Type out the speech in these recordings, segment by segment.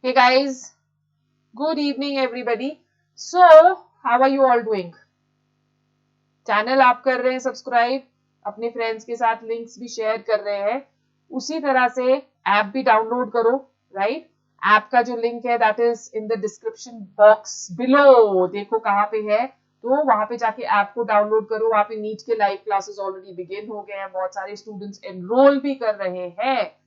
Hey guys, good evening everybody. So, how are you all doing? Channel आप कर रहे हैं सब्सक्राइब, अपने फ्रेंड्स के साथ लिंक्स भी शेयर कर रहे हैं, उसी तरह से ऐप भी डाउनलोड करो, राइट? ऐप का जो लिंक है that is in the description box below, देखो कहाँ पे है, तो वहां पे जाके ऐप को डाउनलोड करो। वहां पे नीट के लाइव क्लासेस ऑलरेडी बिगिन हो गए हैं, बहुत सारे स्टूडेंट्स एनरोल भी कर रहे हैं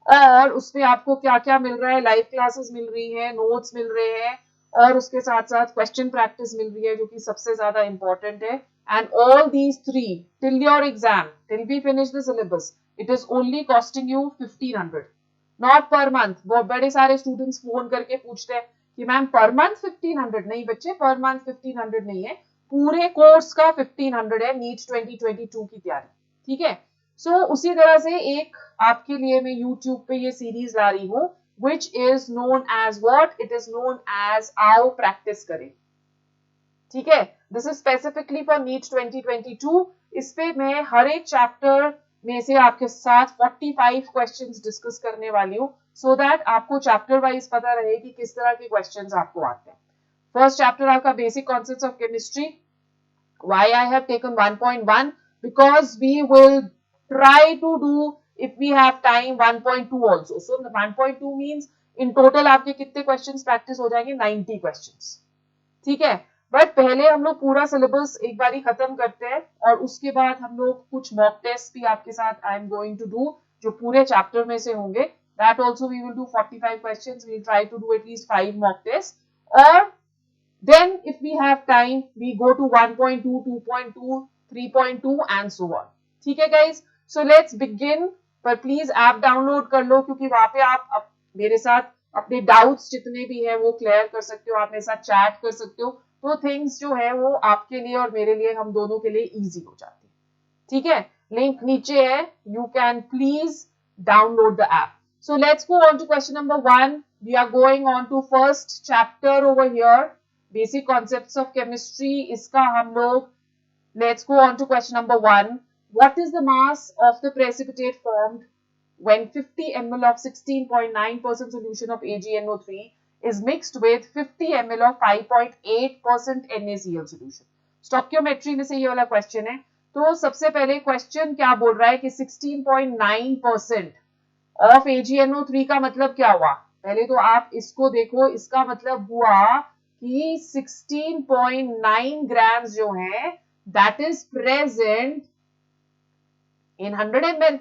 और उसमें आपको क्या क्या मिल रहा है, लाइव क्लासेस मिल रही है, नोट्स मिल रहे हैं और उसके साथ साथ क्वेश्चन प्रैक्टिस मिल रही है जो कि सबसे ज्यादा इंपॉर्टेंट है। And all these three till your exam, till we finish the syllabus, it is only costing you 1500, not per month. बहुत बड़े सारे स्टूडेंट्स फोन करके पूछते हैं कि मैम पर मंथ 1500। नहीं बच्चे, पर मंथ 1500 नहीं है, पूरे कोर्स का 1500 है नीट 2022 की तैयारी, ठीक है? उसी तरह से एक आपके लिए मैं YouTube पे ये सीरीज ला रही हूँ which is known as what? It is known as आओ प्रैक्टिस करें, ठीक है? This is specifically for NEET 2022। इस पे मैं हर एक चैप्टर में से आपके साथ 45 क्वेश्चंस डिस्कस करने वाली हूँ सो दैट आपको चैप्टर वाइज पता रहे कि किस तरह के क्वेश्चंस आपको आते हैं। फर्स्ट चैप्टर आपका basic concepts of chemistry. Why I have taken 1.1? Because we will try to do, if we have time, 1.2 also. So 1.2 means in total आपके कितने क्वेश्चंस प्रैक्टिस हो जाएंगे? 90 क्वेश्चंस, ठीक है? बट पहले हम लोग पूरा सिलेबस एक बार ही खत्म करते हैं और उसके बाद हम लोग कुछ मॉक टेस्ट भी आपके साथ I am going to do जो पूरे चैप्टर में से होंगे। That also we will do 45 questions, we will try to do at least 5 mock test और then if we have time we go to 1.2, 2.2, 3.2 and so on, ठीक है guys? So let's begin, पर please app download कर लो क्योंकि वहां पे आप मेरे साथ अपने डाउट्स जितने भी है वो क्लियर कर सकते हो, आप मेरे साथ चैट कर सकते हो, तो थिंग्स जो है वो आपके लिए और मेरे लिए, हम दोनों के लिए इजी हो जाती है, ठीक है? लिंक नीचे है, you can please download the app. So let's go on to question number 1. We are going on to first chapter over here, basic concepts of chemistry। इसका हम लोग, let's go on to question number 1. What is the mass of the precipitate formed when 50 ml of 16.9% solution of AgNO3 is mixed with 50 ml of 5.8% NaCl solution? Stoichiometry में से ये वाला question है। तो सबसे पहले क्वेश्चन क्या बोल रहा है कि 16.9% ऑफ AgNO3 का मतलब क्या हुआ? पहले तो आप इसको देखो, इसका मतलब हुआ कि 16.9 ग्राम्स जो है that is present in 100 ml,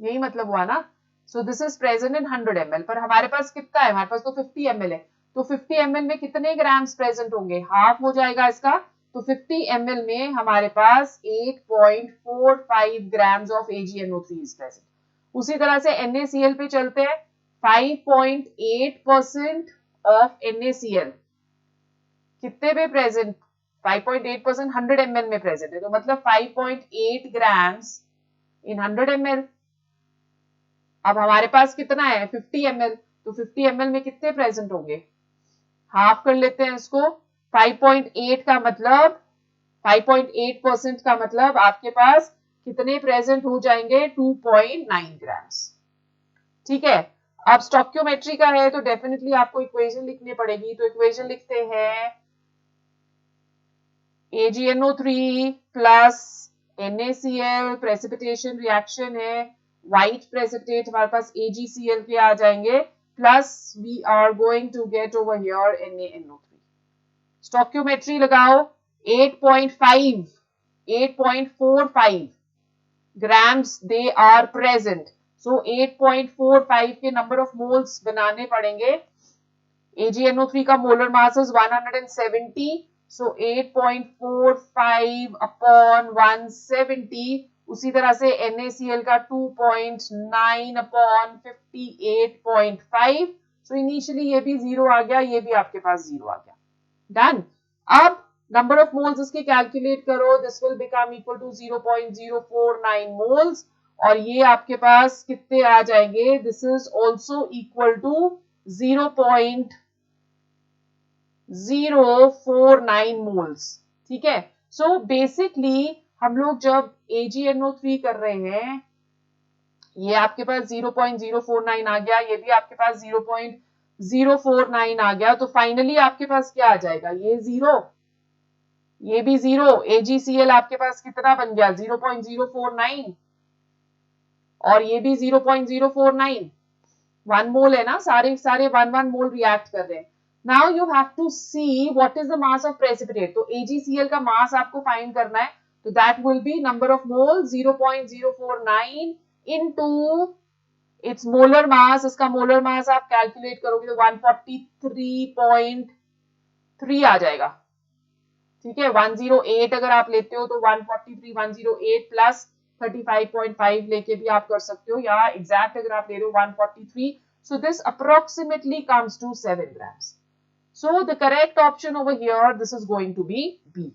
यही मतलब हुआ ना? So this is present in 100 ml, पर हमारे पास कितना है? हमारे पास तो 50 ml है, तो 50 ml में कितने ग्राम्स प्रेजेंट होंगे? हाफ हो जाएगा इसका, तो 50 ml में हमारे पास 8.45 grams of AgNO3 is present. उसी तरह से NaCl पे चलते हैं, 5.8% ऑफ NaCl कितने पे प्रेजेंट? 5.8% 100 ml में प्रेजेंट है, तो मतलब 5.8 ग्राम्स इन 100 ml। अब हमारे पास कितना है? 50 ml, तो 50 ml में कितने प्रेजेंट होंगे? हाफ कर लेते हैं इसको, 5.8 का मतलब 5.8% का मतलब आपके पास कितने प्रेजेंट हो जाएंगे? 2.9 ग्राम्स, ठीक है? अब स्टोक्योमेट्री का है तो डेफिनेटली आपको इक्वेशन लिखनी पड़ेगी, तो इक्वेशन लिखते हैं AgNO3 plus NaCl, precipitation reaction है, व्हाइट प्रेसिपिटेट हमारे पास AgCl के आ जाएंगे, plus we are going to get over here NaNO3। Stoichiometry लगाओ, 8.45 grams they are present. So 8.45 के नंबर ऑफ मोल्स बनाने पड़ेंगे। AgNO3 का molar mass is 170, so 8.45 upon 170। उसी तरह से NaCl का 2.9 अपॉन 58.5। सो इनिशियली ये भी जीरो आ गया, ये भी आपके पास जीरो आ गया। डन। अब नंबर ऑफ मोल्स इसके कैलकुलेट करो, this will become equal to 0.049 moles और ये आपके पास कितने आ जाएंगे? This is also equal to 0.049 moles, ठीक है? सो बेसिकली हम लोग जब AgNO3 कर रहे हैं, ये आपके पास 0.049 आ गया, ये भी आपके पास 0.049 आ गया, तो फाइनली आपके पास क्या आ जाएगा, ये 0, ये भी 0, AgCl आपके पास कितना बन गया 0.049 और ये भी 0.049, 1 मोल है ना, सारे सारे 1 मोल रिएक्ट कर रहे हैं. Now you have to see what is the mass of precipitate. तो AgCl का मास आपको फाइंड करना है, तो that will be number of mole 0.049 into its molar mass. इसका मोलर मास आप कैलकुलेट करोगे तो 143.3 आ जाएगा. ठीक है, 108 अगर आप लेते हो तो 143 108 प्लस 35.5 लेके भी आप कर सकते हो, या एग्जैक्ट अगर आप ले रहे हो 143. So this approximately comes to 7 grams. So the correct option over here, this is going to be B.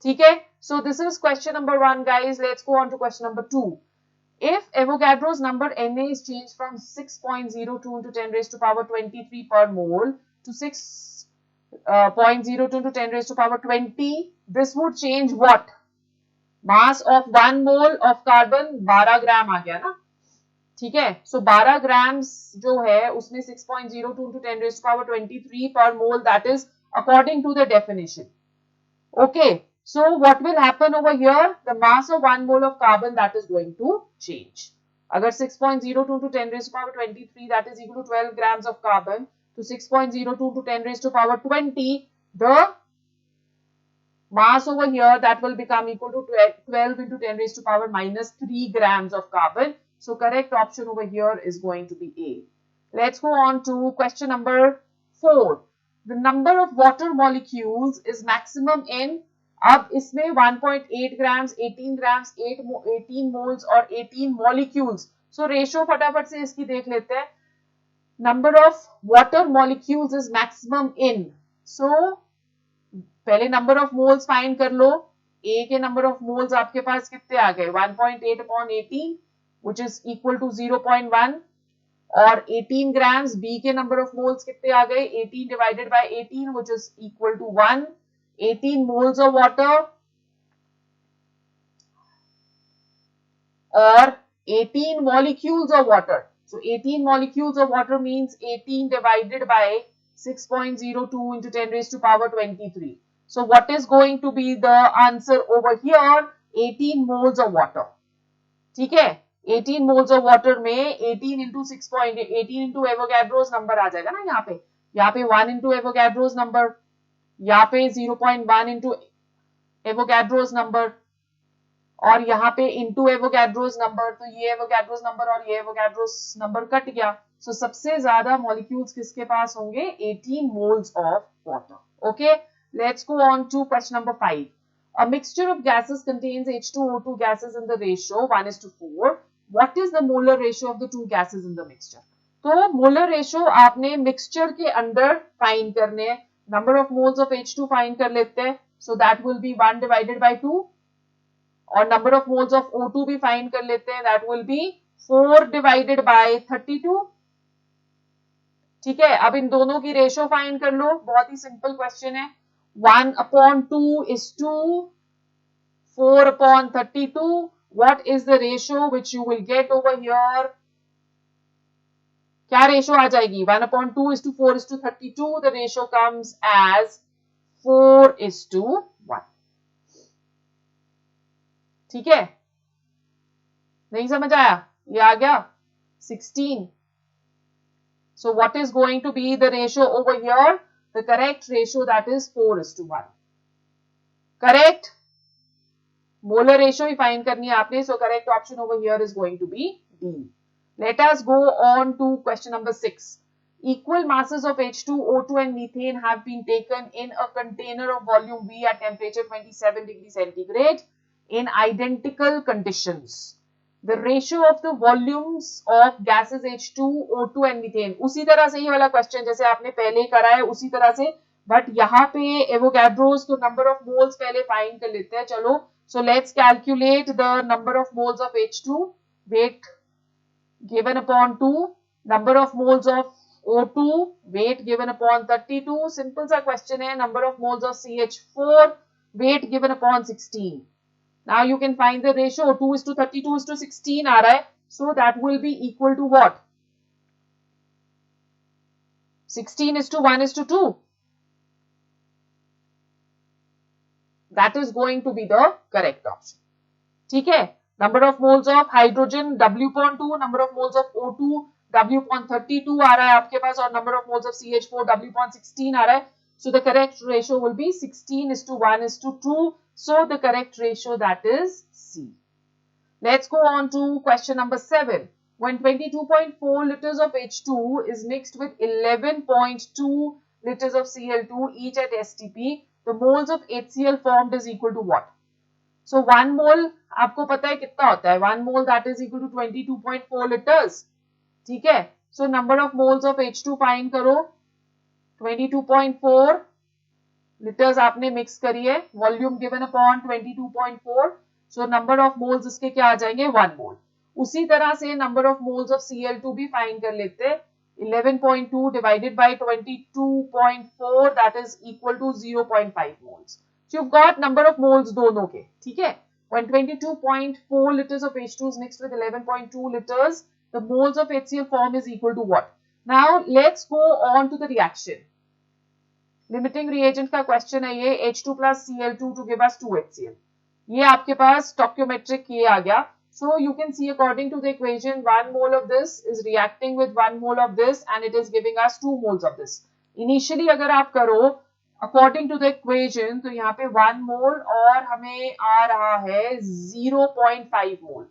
ठीक है, so this is question number 1 guys. Let's go on to question number 2. If Avogadro's number Na is changed from 6.02 into 10 raised to power 23 per mole to 6.02 into 10 raised to power 20, this would change what? Mass of 1 mole of carbon 12 ग्राम आ गया ना. ठीक है, सो 12 grams जो है उसमें 6.02 into 10 raised to power 23 per mole, that is according to the definition. Okay, so what will happen over here? The mass of 1 mole of carbon, that is going to change. अगर 6.02 into 10 raised to power 23, that is equal to 12 grams of carbon, to 6.02 into 10 raised to power 20, the mass over here, that will become equal to 12 into 10 raised to power minus 3 grams of carbon. So correct option over here is going to be A. Let's go on to question number 4. The number of water molecules is maximum in, अब इसमें 1.8 grams, 18 grams, 18 moles और 18 molecules. So ratio फटाफट से इसकी देख लेते हैं. Number of water molecules is maximum in. So पहले नंबर ऑफ मोल्स फाइंड कर लो. A के नंबर ऑफ मोल्स आपके पास कितने आ गए 1.8 upon 18 which is equal to 0.1, और 18 grams B के नंबर ऑफ मोल्स कितने आ गए 18 divided by 18 which is equal to 1. 18 moles of water और 18 molecules of water. So 18 molecules of water means 18 divided by 6.02 into 10 raised to power 23. So what is going to be the answer over here? 18 moles of water. ठीक है, 18 moles of water में 18 into 6.18 into Avogadro's number आ जाएगा ना. यहाँ पे 1 into Avogadro's number, यहाँ पे 0.1 into Avogadro's number, और यहाँ पे into Avogadro's number. तो ये Avogadro's number और ये Avogadro's number कट गया. So सबसे ज्यादा molecules किसके पास होंगे 18 moles of water. Okay, let's go on to question number 5. A mixture of gases contains H2O2 gases in the ratio 1:4. What is the molar ratio of the two gases in the mixture? तो molar ratio आपने mixture के अंदर find करने हैं. Number of moles of H2 find कर लेते हैं. So that will be 1 divided by 2. और number of moles of O2 भी find कर लेते हैं. That will be 4 divided by 32. ठीक है, अब इन दोनों की रेशियो फाइंड कर लो. बहुत ही सिंपल क्वेश्चन है. 1/2 is to 4/32. What is the ratio which you will get over here? क्या रेशियो आ जाएगी 1/2 is to 4 is to 32. The ratio comes as 4:1. ठीक है, नहीं समझ आया, ये आ गया 16. So what is going to be the ratio over here? The correct ratio, that is 4:1. Correct? Molar ratio he find करनी है आपने. So correct option over here is going to be D. Let us go on to question number 6. Equal masses of H2, O2 and methane have been taken in a container of volume V at temperature 27 degrees centigrade in identical conditions. The ratio of the volumes of gases H2, O2 and methane. उसी तरह से ये वाला question जैसे आपने पहले करा है उसी तरह से, बट यहाँ पे एवोगैड्रोस तो नंबर ऑफ मोल्स पहले फाइंड कर लेते हैं. चलो, so let's calculate the number of moles of H2, weight given upon 2, number of moles of O2, weight given upon 32. Simple सा क्वेश्चन है. Number of moles of CH4, weight given upon 16. Now you can find the ratio. 2:32:16 आ रहा है. So that will be equal to what? 16:1:2. That is going to be the correct option. ठीक है, number of moles of hydrogen W/2, number of moles of O2 W/32 आ रहा है आपके पास, और number of moles of CH4 W/16 आ रहा है. So the correct ratio will be 16:1:2. So the correct ratio, that is C. Let's go on to question number 7. When 22.4 liters of H2 is mixed with 11.2 liters of Cl2 each at STP, the moles of HCl formed is equal to what? So 1 mole आपको पता है कितना होता है? 1 mole that is equal to 22.4 liters. ठीक है, so number of moles of H2 find करो. 22.4 liters आपने मिक्स करी है, volume given upon 22.4. So number of moles इसके क्या आ जाएंगे? 1 मोल. उसी तरह से number of moles of Cl2 भी फाइंड कर लेते हैं. 11.2 divided by 22.4 that is equal to 0.5 moles. So you got number of moles दोनों के. ठीक है, when 22.4 liters of H2 is mixed with 11.2 liters, the moles of HCl form is equal to what? Now let's go on to the reaction. Limiting reagent का question है ये. H2 plus Cl2 to give us 2HCl. ये आपके पास stoichiometric ये आ गया. So you can see according to the equation 1 mole of this is reacting with 1 mole of this and it is giving us 2 moles of this. Initially अगर आप करो according to the equation तो यहाँ पे 1 mole और हमें आ रहा है 0.5 mole.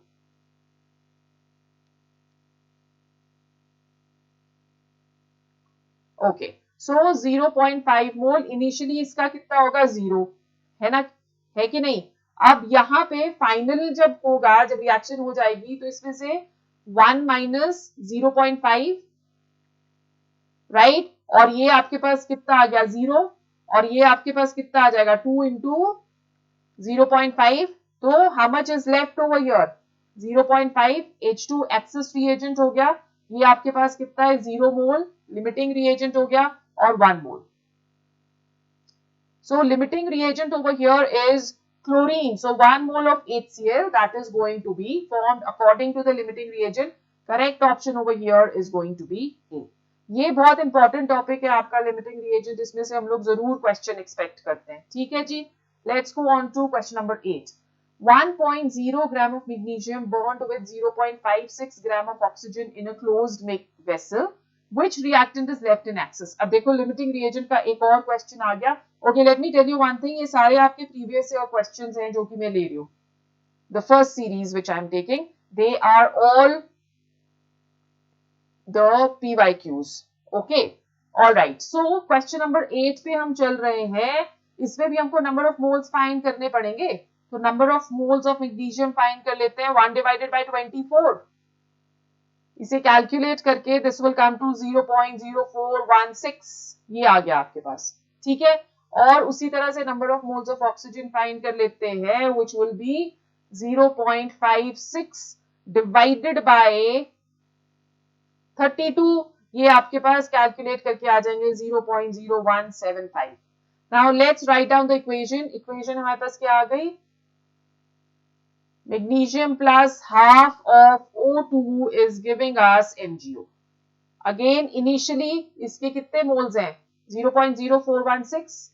Okay. So 0.5 मोल इनिशियली इसका कितना होगा? 0 है ना, है कि नहीं? अब यहाँ पे फाइनल जब होगा, जब रिएक्शन हो जाएगी तो इसमें से 1 माइनस 0.5, राइट, और ये आपके पास कितना आ गया? 0, और ये आपके पास कितना आ जाएगा? 2 इंटू 0.5. तो how much is left over here? 0.5. H2 access reagent हो गया. ये आपके पास कितना है? 0 मोल. लिमिटिंग रिएजेंट हो गया और 1 मोल. So limiting reagent over here is chlorine. So 1 mole of HCl that is going to be formed according to the limiting reagent. Correct option over here is going to be A. ये बहुत important topic है आपका limiting reagent, इसमें से हम लोग जरूर question expect करते हैं. ठीक है जी, let's go on to question number 8. 1.0 gram of magnesium bond with 0.56 gram of oxygen in a closed vessel. Which reactant is left in excess? अब देखो लिमिटिंग रिएजेंट का एक और क्वेश्चन आ गया. Okay, let me tell you one thing, ये सारे आपके प्रीवियस ईयर क्वेश्चंस हैं जो कि मैं ले रही हूँ. The first series which I am taking, they are all the PYQs. Okay, alright. So question number 8 पे हम चल रहे हैं. इसमें भी हमको नंबर ऑफ मोल्स फाइंड करने पड़ेंगे. तो number of moles of magnesium find कर लेते हैं. 1 डिवाइडेड बाय 24. इसे कैलकुलेट करके दिस विल कम टू 0.0416. ये आ गया आपके पास. ठीक है, और उसी तरह से number of moles of oxygen find कर लेते हैं, which will be 0.56 divided by 32. ये आपके पास कैलकुलेट करके आ जाएंगे 0.0175. Now let's write down the equation. Equation हमारे पास क्या आ गई? Magnesium plus half of O2 is giving us MgO. Again, initially इसके कितने मोल्स हैं? 0.0416,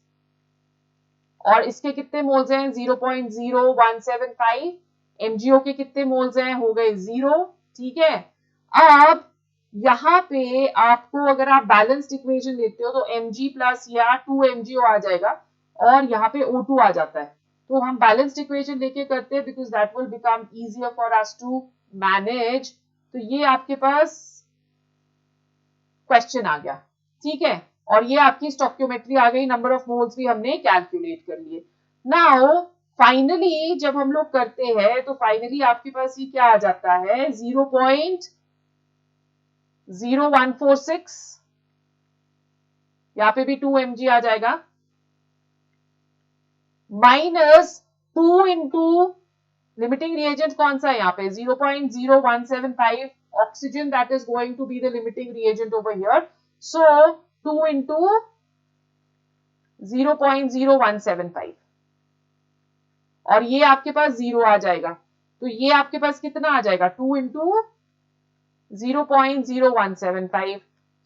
और इसके कितने मोल्स हैं? 0.0175. MgO के कितने मोल्स हैं? हो गए 0. ठीक है, अब यहाँ पे आपको अगर आप बैलेंस्ड इक्वेशन लेते हो तो Mg प्लस या 2MgO आ जाएगा और यहाँ पे O2 आ जाता है. तो हम बैलेंस्ड इक्वेशन लेके करते हैं because that will become easier for us to manage. तो ये आपके पास क्वेश्चन आ गया. ठीक है, और ये आपकी स्टोइकियोमेट्री आ गई. नंबर ऑफ मोल्स भी हमने कैलकुलेट कर लिए. नाउ फाइनली जब हम लोग करते हैं तो फाइनली आपके पास ये क्या आ जाता है? 0.0146. यहाँ पे भी 2mg आ जाएगा, माइनस 2 इंटू लिमिटिंग रिएजेंट कौन सा है यहाँ पे? 0.0175 oxygen, that is going to be the limiting reagent over here. So 2 into 0.0175, और ये आपके पास 0 आ जाएगा. तो ये आपके पास कितना आ जाएगा? 2 into 0.0175.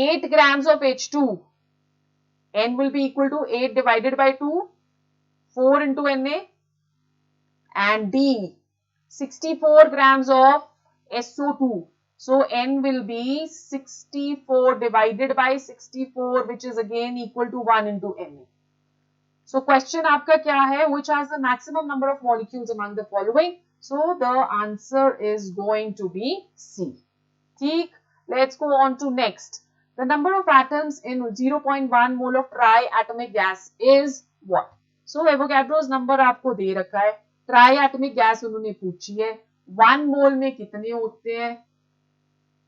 8 grams of H2, N will be equal to 8 divided by 2, 4 into Na, and D, 64 grams of SO2. So N will be 64 divided by 64, which is again equal to 1 into Na. So question आपका क्या है? Which has the maximum number of molecules among the following? So the answer is going to be C. ठीक, let's go on to next. The number of atoms in 0.1 mole of triatomic gas is what? So Avogadro's number आपको दे रखा है, triatomic gas उन्होंने पूछी है, 1 मोल में कितने होते हैं?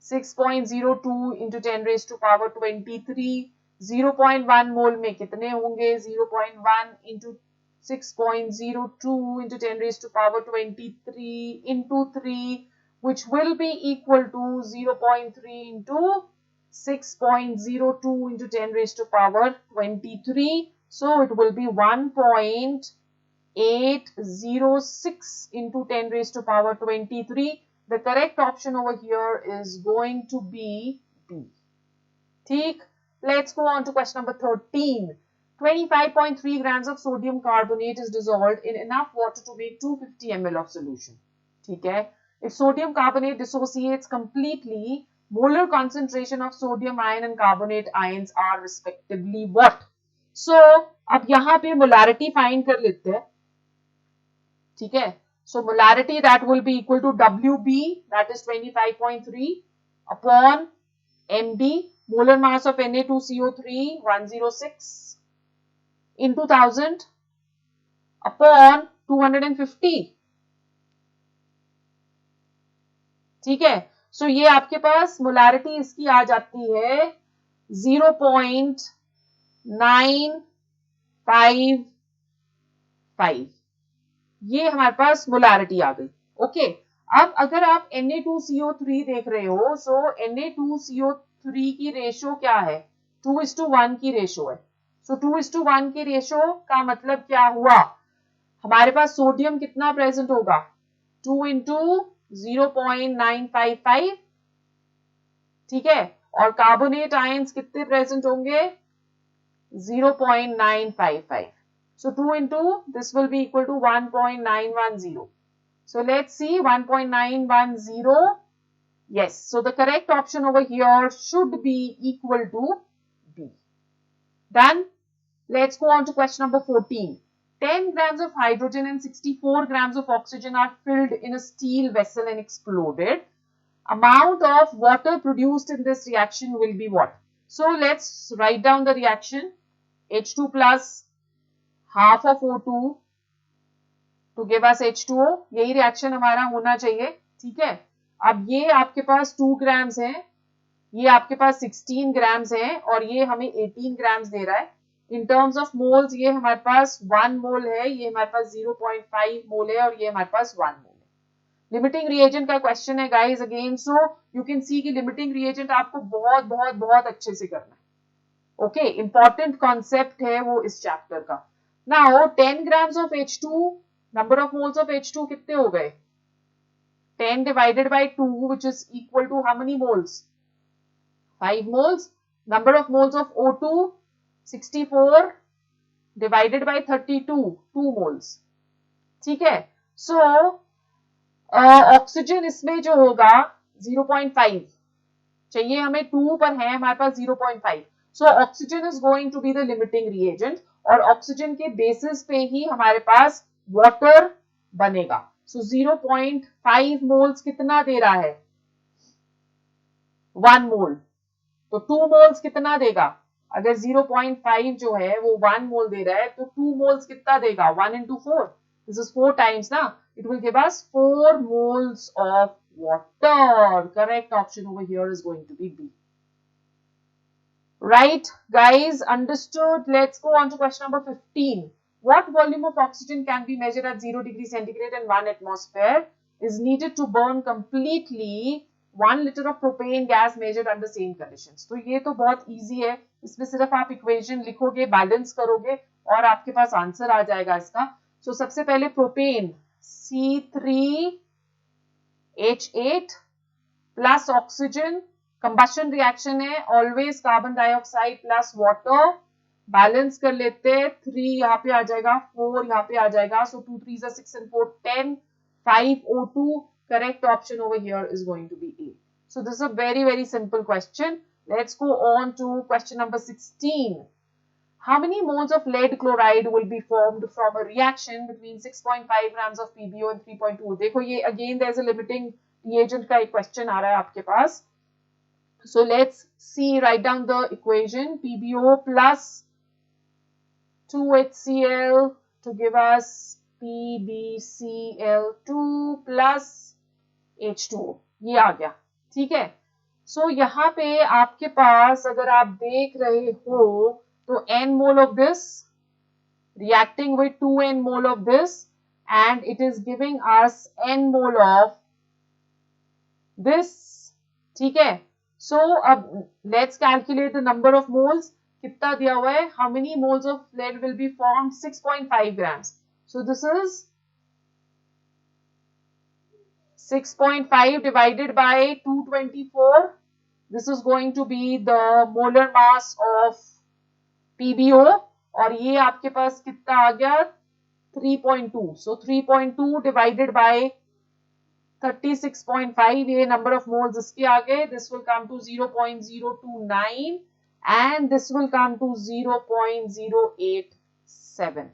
6.02 into 10 raised to power 23. 0.1 मोल में कितने होंगे? 0.1 into 6.02 into 10 raised to power 23 into 3, which will be equal to 0.3 into 6.02 into 10 raised to power 23. So it will be 1.806 into 10 raised to power 23. The correct option over here is going to be B. ठीक, let's go on to question number 13. 25.3 grams of sodium carbonate is dissolved in enough water to make 250 ml of solution. ठीक है, if sodium carbonate dissociates completely, molar concentration of sodium ion and carbonate ions are respectively what? So अब यहाँ पे molarity find कर लेते हैं. ठीक है, so molarity that will be equal to WB, that is 25.3 upon MB, molar mass of Na2CO3 106 into 1000 upon 250. ठीक है, so ये आपके पास molarity इसकी आ जाती है 0.955. ये हमारे पास मोलारिटी आ गई. ओके, अब अगर आप Na2CO3 देख रहे हो, सो Na2CO3 की रेशो क्या है? 2:1 की रेशो है. सो 2:1 की रेशो का मतलब क्या हुआ? हमारे पास सोडियम कितना प्रेजेंट होगा? 2 into 0.955. ठीक है, और कार्बोनेट आयंस कितने प्रेजेंट होंगे? 0.955. So 2 into this will be equal to 1.910. So let's see 1.910. Yes, so the correct option over here should be equal to B. Done. Let's go on to question number 14. 10 grams of hydrogen and 64 grams of oxygen are filled in a steel vessel and exploded. Amount of water produced in this reaction will be what? So let's write down the reaction. H2 plus half of O2 to give us H2O. यही reaction हमारा होना चाहिए. ठीक है, अब ये आपके पास 2 grams है, ये आपके पास 16 ग्राम्स है, और ये हमें 18 ग्राम्स दे रहा है. इन टर्म्स ऑफ मोल्स ये हमारे पास 1 मोल है, ये हमारे पास 0.5 मोल है, और ये हमारे पास 1 मोल है. लिमिटिंग रिएजेंट का क्वेश्चन है guys again, so you can see कि लिमिटिंग रिएजेंट आपको बहुत बहुत बहुत अच्छे से करना है. ओके, इंपॉर्टेंट कॉन्सेप्ट है वो इस चैप्टर का. Now 10 grams of H2, number of moles of H2 कितने हो गए? 10 divided by 2, which is equal to how many moles? 5 moles. Number of moles of O2, 64 divided by 32, 2 moles. ठीक है, so oxygen इसमें जो होगा 0.5 चाहिए हमें, 2 पर है हमारे पास 0.5. So oxygen is going to be the limiting reagent, और ऑक्सीजन के बेसिस पे ही हमारे पास वाटर बनेगा. So 0.5 मोल्स कितना दे रहा है? 1 मोल. तो 2 मोल्स कितना देगा? अगर 0.5 जो है वो 1 मोल दे रहा है, तो 2 मोल्स कितना देगा? 1 into 4. This is 4 times ना. It will give us 4 moles of water. Correct option over here is going to be B. Right, guys, understood. Let's go on to question number 15. What volume of oxygen can be measured at 0 degree centigrade and 1 atmosphere is needed to burn completely 1 liter of propane gas measured under same conditions? तो ये तो बहुत easy है, इसमें सिर्फ आप equation लिखोगे, balance करोगे और आपके पास आंसर आ जाएगा इसका. So सबसे पहले propane C3H8 plus oxygen combustion reaction है, always carbon dioxide plus water, balance कर लेते हैं, 3 यहाँ पे आ जाएगा, 4 यहाँ पे आ जाएगा, सो 2 3 6 and 4 10, 5 O2. Correct option over here is going to be A. So this is a very simple question. Let's go on to question number 16. How many moles of lead chloride will be formed from a reaction between 6.5 grams of PbO and 3.2? देखो ये again there is a limiting reagent का एक question आ रहा है आपके पास. So let's see, write down the equation. PbO plus 2HCl to give us PbCl2 plus H2O. ये आ गया, ठीक है. सो यहाँ पे आपके पास अगर आप देख रहे हो तो n mole of this reacting with 2n mole of this and it is giving us n mole of this, ठीक है. सो अब let's calculate the number of moles. कितना दिया हुआ है, how many moles of lead will be formed, 6.5 grams. So this is 6.5 divided by 224. This is going to be the molar mass of PbO और ये आपके पास कितना आ गया, 3.2. So 3.2 divided by 36.5, ये number of moles इसके आ गए. This will come to 0.029 and this will come to 0.087.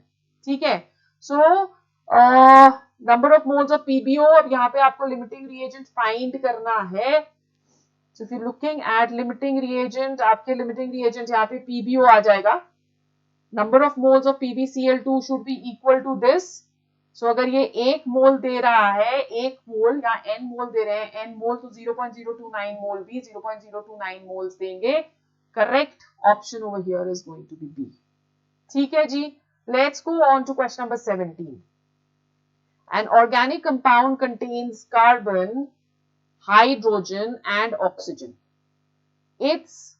ठीक है. So number of moles of PbO, अब यहाँ पे आपको limiting reagent find करना है. So if you're looking at limiting reagent, आपके limiting reagent यहाँ पे PbO आ जाएगा. Number of moles of PbCl2 should be equal to this. So अगर ये 1 मोल दे रहा है, 1 मोल या n मोल दे रहे हैं, n मोल तो 0.029 मोल भी 0.029 मोल्स देंगे. Correct option over here is going to be B. ठीक है जी. Let's go on to question number 17. An organic compound contains carbon, hydrogen and oxygen. Its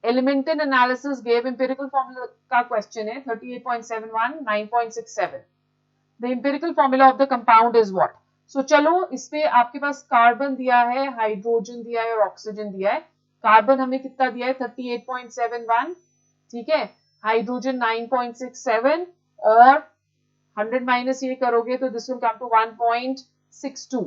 elemental analysis gave empirical formula का question है, 38.71, 9.67. The empirical formula of the compound is what? So चलो इस पे आपके पास carbon दिया है, hydrogen दिया है और ऑक्सीजन दिया है. कार्बन हमें कितना दिया है, 38.71, ठीक है. हाइड्रोजन 9.67 और 100 माइनस ये करोगे तो दिस विल कम टू 1.62.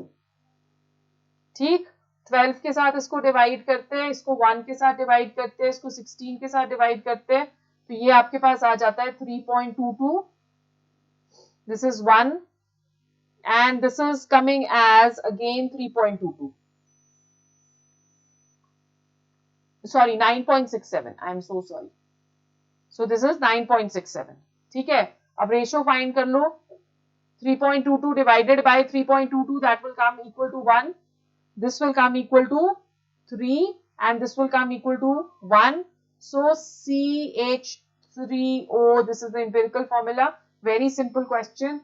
ठीक. 12 के साथ इसको डिवाइड करते हैं, इसको 1 के साथ डिवाइड करते हैं, इसको 16 के साथ डिवाइड करते हैं, तो ये आपके पास आ जाता है 3.22. This is 1 and this is coming as again 3.22. Sorry, 9.67. I am so sorry. So this is 9.67. ठीक है. अब रेशियो फाइंड कर लो. 3.22 divided by 3.22, that will come equal to 1. This will come equal to 3 and this will come equal to 1. So CH3O, this is the empirical formula. Very simple question.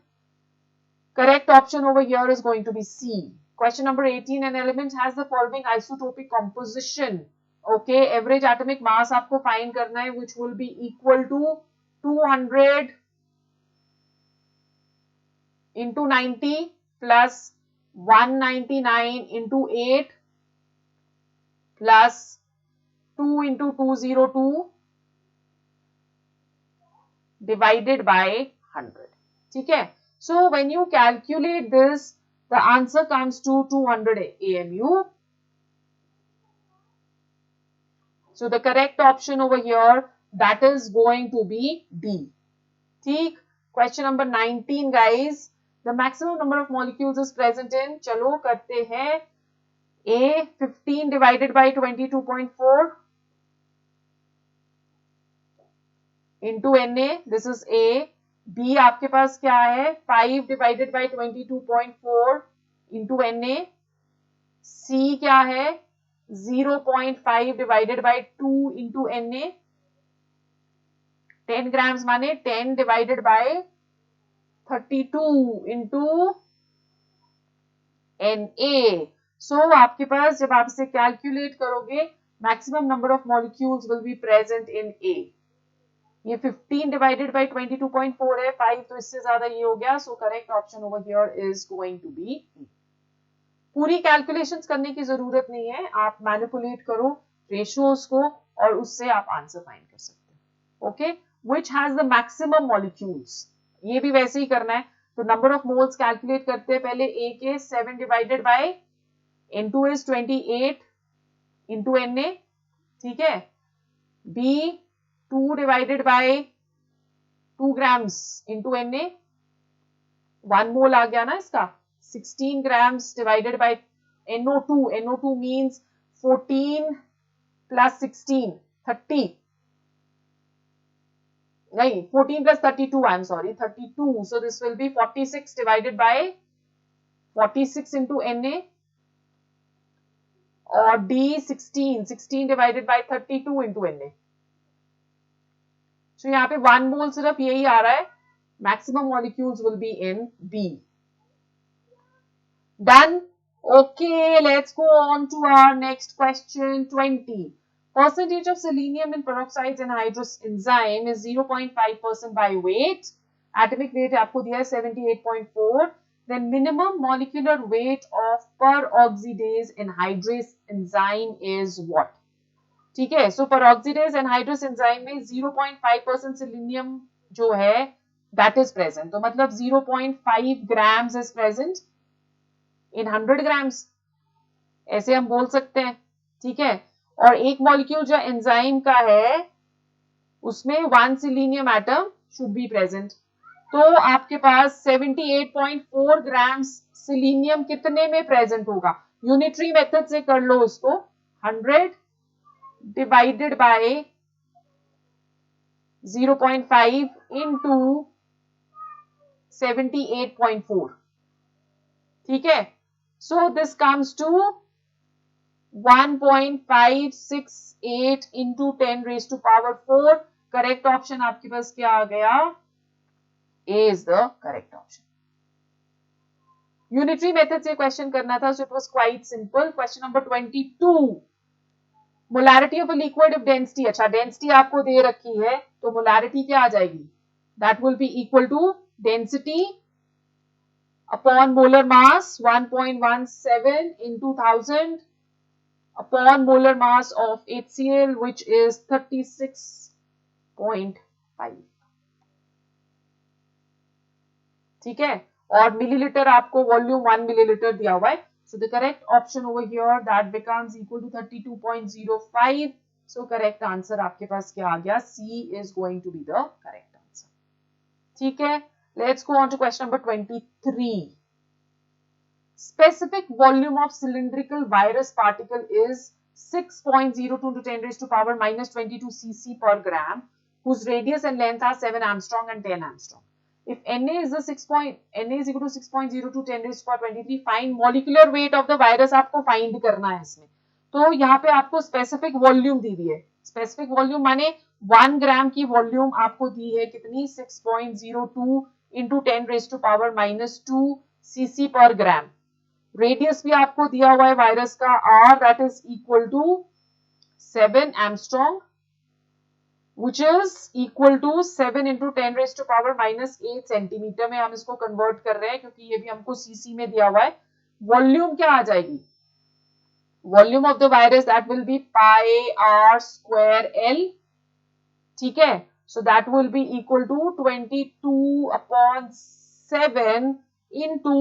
Correct option over here is going to be C. Question number 18. An element has the following isotopic composition. Okay, average atomic mass आपको find करना है, which will be equal to 200 into 90 plus 199 into 8 plus 2 into 202 divided by 100. ठीक है. So when you calculate this, the answer comes to 200 AMU. So the correct option over here, that is going to be D. ठीक. Question number 19 guys. The maximum number of molecules is present in, चलो करते हैं, A 15 divided by 22.4 into Na, this is A. B आपके पास क्या है, 5 divided by 22.4 into Na. C क्या है, 0.5 divided by 2 into Na. 10 grams माने 10 divided by 32 into Na. So आपके पास जब आप इसे कैलकुलेट करोगे, maximum number of molecules will be present in A. ये 15 डिवाइडेड बाय 22.4 है, 5 तो इससे ज्यादा ये हो गया. So correct option over here is going to be E. पूरी कैलकुलेशंस करने की जरूरत नहीं है, आप मैनिपुलेट करो रेशियोज को और उससे आप आंसर फाइंड कर सकते हो। Okay, which has the maximum molecules, ये भी वैसे ही करना है। तो नंबर ऑफ मोल्स कैलकुलेट करते हैं पहले। ए के 7 divided by N2 is 28 into Na, ठीक है। B 2 divided by 2 grams into Na, 1 mole आ गया ना इसका। 16 grams divided by NO2. NO2 means 14 plus 16, 30. नहीं, 14 plus 32, I'm sorry, 32. So this will be 46 divided by 46 into Na, और D 16 divided by 32 into Na. So यहाँ पे 1 mole सिर्फ यही आ रहा है. Maximum molecules will be in B. Done. Okay, let's go on to our next question. 20. Percentage of selenium in peroxides and hydrous enzyme is 0.5% by weight. Atomic weight आपको दिया है 78.4. Then minimum molecular weight of peroxidase in hydrous enzyme is what? ठीक है, so peroxidase and hydrous enzyme में 0.5% selenium जो है that is present. तो मतलब 0.5 grams is present in 100 grams, ऐसे हम बोल सकते हैं, ठीक है। और एक मॉलिक्यूल जो एंजाइम का है उसमें 1 selenium atom should be present. तो आपके पास 78.4 ग्राम्स सिलीनियम कितने में प्रेजेंट होगा? यूनिटरी मेथड से कर लो उसको। 100 डिवाइडेड बाय 0.5 इंटू 78.4, ठीक है। So this comes to 1.568 into 10 raised to power 4. Correct option आपके पास क्या आ गया? A is the correct option. Unitary method से question करना था, so it was quite simple. Question number 22. Molarity of a liquid if density, अच्छा density आपको दे रखी है, तो molarity क्या आ जाएगी? That will be equal to density upon molar mass 1.17 into 1000 upon molar mass of HCl which is 36.5, ठीक है। और मिलीलीटर आपको वॉल्यूम 1 मिलीलीटर दिया हुआ है, so the correct option over here that becomes equal to 32.05. so correct answer आपके पास क्या आ गया? C is going to be the correct answer, ठीक है। Let's go on to question number 23. Specific volume of cylindrical virus particle is 6.02 into 10 raised to power minus 22 cc per gram, whose radius and length are 7 Armstrong and 10 Armstrong. If Na is the Na is equal to 6.02 10 raised to power 23, find molecular weight of the virus. आपको find करना है इसमें। तो यहाँ पे आपको specific volume दी है। Specific volume माने 1 ग्राम की वॉल्यूम आपको दी है कितनी? 6.02 into 10 raised to power minus 2 cc per gram. Radius भी आपको दिया हुआ है वायरस का r, that is equal to 7 Armstrong, which is equal to 7 into 10 raised to power minus 8 centimetre में हम इसको कन्वर्ट कर रहे हैं क्योंकि ये भी हमको सीसी में दिया हुआ है। वॉल्यूम क्या आ जाएगी? Volume of the virus that will be pi r square l, ठीक है। So that will be equal to 22/7 into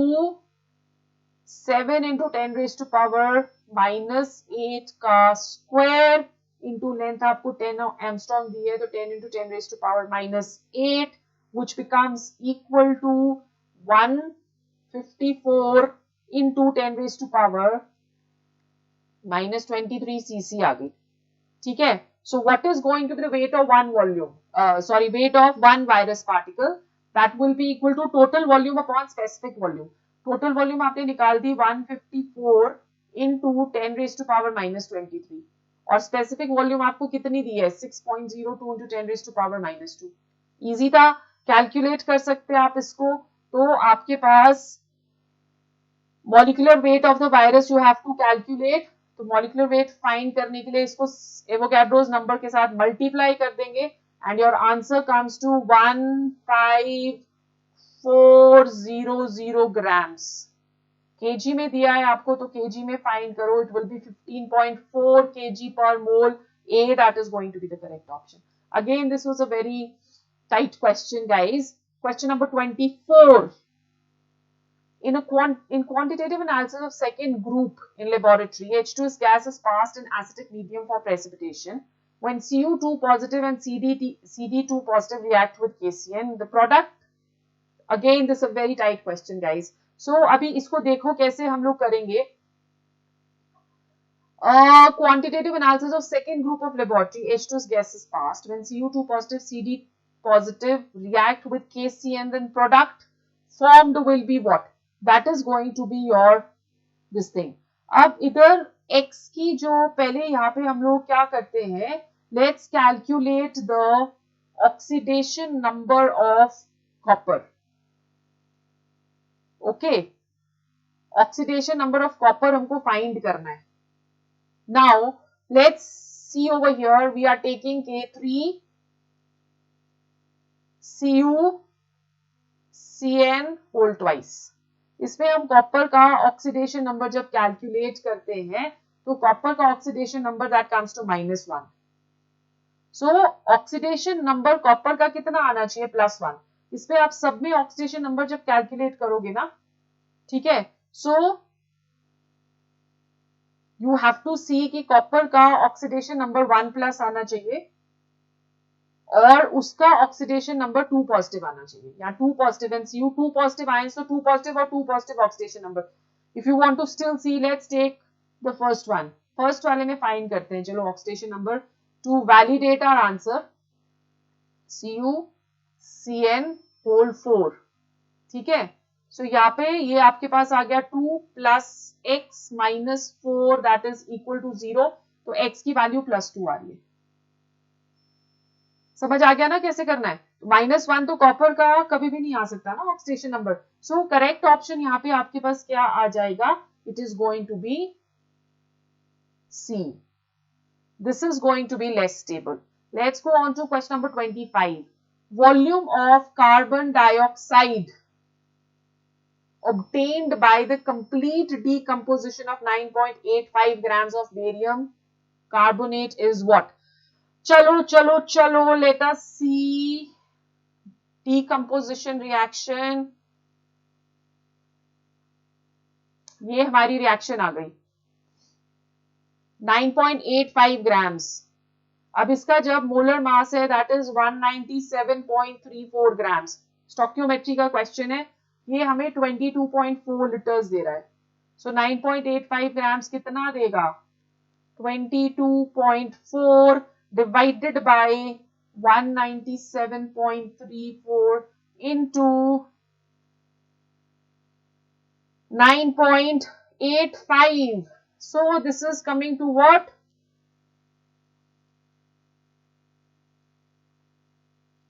7 into 10 raised to power minus 8 का स्क्वायर into लेंथ आपको 10 एमस्ट्रॉन्ग दी है, तो 10 into 10 raised to power minus 8 which becomes equal to 154 into 10 raised to power minus 23 cc आ गई, ठीक है। So what is going to be the weight of one volume? Weight of one virus particle that will be equal to total volume upon specific volume. Total volume आपने निकाल दी 154 into 10 raised to power minus 23 और specific volume आपको कितनी दी है? 6.02 into 10 raised to power minus 2. Easy था, calculate कर सकते हैं आप इसको। तो आपके पास molecular weight of the virus you have to calculate. तो मॉलिक्यूलर वेट फाइंड करने के लिए इसको एवोगैड्रोस नंबर के साथ मल्टीप्लाई कर देंगे and your answer comes to 15400 grams. Kg में दिया है आपको तो केजी में फाइंड करो. It will be 15.4 kg per mole. A, that is going to be the correct option. Again, this was a very tight question, guys. Question number 24. In quantitative analysis of second group in laboratory, H2S gas is passed in acetic medium for precipitation. When Cu2 positive and CD2 positive react with KCN, the product. Again, this is a very tight question, guys. So, अभी इसको देखो कैसे हम लोग करेंगे. Quantitative analysis of second group of laboratory, H2S gas is passed. When Cu2 positive, CD positive react with KCN, then product formed will be what? That is going to be your this thing. अब इधर X की जो पहले यहाँ पे हम लोग क्या करते हैं, let's calculate the oxidation number of copper. Okay, oxidation number of copper हमको find करना है. Now let's see over here, we are taking K3 CuCN whole twice. इसमें हम कॉपर का ऑक्सीडेशन नंबर जब कैलकुलेट करते हैं तो कॉपर का oxidation number that comes to -1. So oxidation number copper का कितना आना चाहिए? +1. इस पे आप सब में ऑक्सीडेशन नंबर जब कैलकुलेट करोगे ना, ठीक है, सो यू हैव टू सी कि कॉपर का ऑक्सीडेशन नंबर 1+ आना चाहिए और उसका ऑक्सीडेशन नंबर 2 पॉजिटिव आना चाहिए, या 2 पॉजिटिव एंड Cu 2 पॉजिटिव आए तो 2 पॉजिटिव और 2 positive oxidation number. If you want to still see, let's take the first one. First वाले में फाइंड करते हैं. चलो oxidation number to validate our answer, CuCN whole 4. ठीक है, सो यहाँ पे ये आपके पास आ गया 2 + x - 4 that is equal to 0. तो x की वैल्यू +2 आ रही है. समझ आ गया ना कैसे करना है? -1 तो कॉपर का कभी भी नहीं आ सकता ना oxidation number. So correct option यहाँ पे आपके पास क्या आ जाएगा? It is going to be C. This is going to be less stable. Let's go on to question number 25. Volume of carbon dioxide obtained by the complete decomposition of 9.85 grams of barium carbonate is what? चलो, let us see decomposition reaction. ये हमारी reaction आ गई 9.85 grams. अब इसका जब molar mass है that is 197.34 grams. Stoichiometry का question है, ये हमें 22.4 लीटर्स दे रहा है. सो 9.85 ग्राम्स कितना देगा? 22.4 divided by 197.34 into 9.85. So this is coming to what?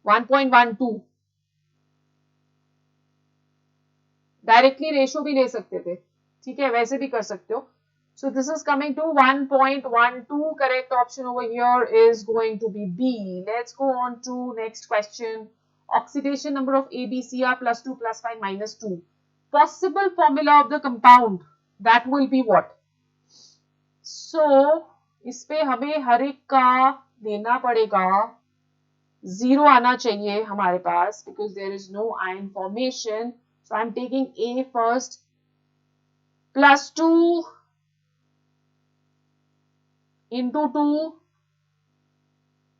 1.12. Directly ratio भी ले सकते थे, ठीक है, वैसे भी कर सकते हो. So this is coming to 1.12. Correct option over here is going to be B. Let's go on to next question. Oxidation number of AbCr +2 +5 -2. Possible formula of the compound, that will be what? So इस पे हमें हर एक का देना पड़ेगा. 0 आना चाहिए हमारे पास because there is no ion formation. So I'm taking A first. +2 into 2,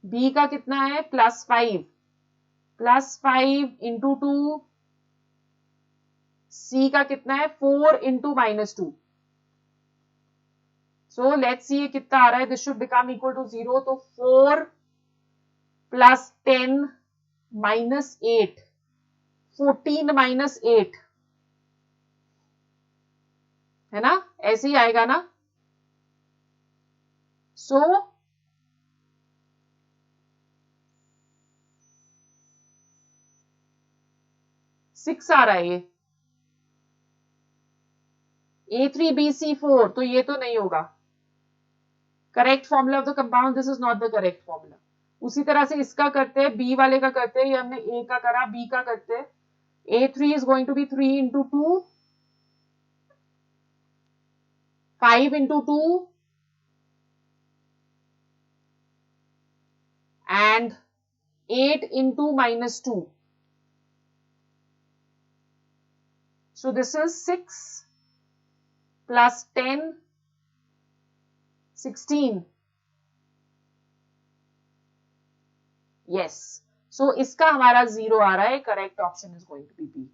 B का कितना है? +5 into 2, C का कितना है? 4 into -2. So let's see ये कितना आ रहा है. This should become equal to 0. तो 4 + 10 - 8, 14 - 8 है ना, ऐसे ही आएगा ना. So 6 आ रहा है ये. A3BC4 तो ये तो नहीं होगा. Correct formula of the compound, this is not the correct formula. उसी तरह से इसका करते हैं, बी वाले का करते हैं, ये हमने ए का करा, बी का करते हैं. A3 is going to be 3 into 2 5 into 2 and 8 into minus 2. So this is 6 plus 10, 16. Yes. So इसका हमारा 0 आ रहा है. Correct option is going to be B.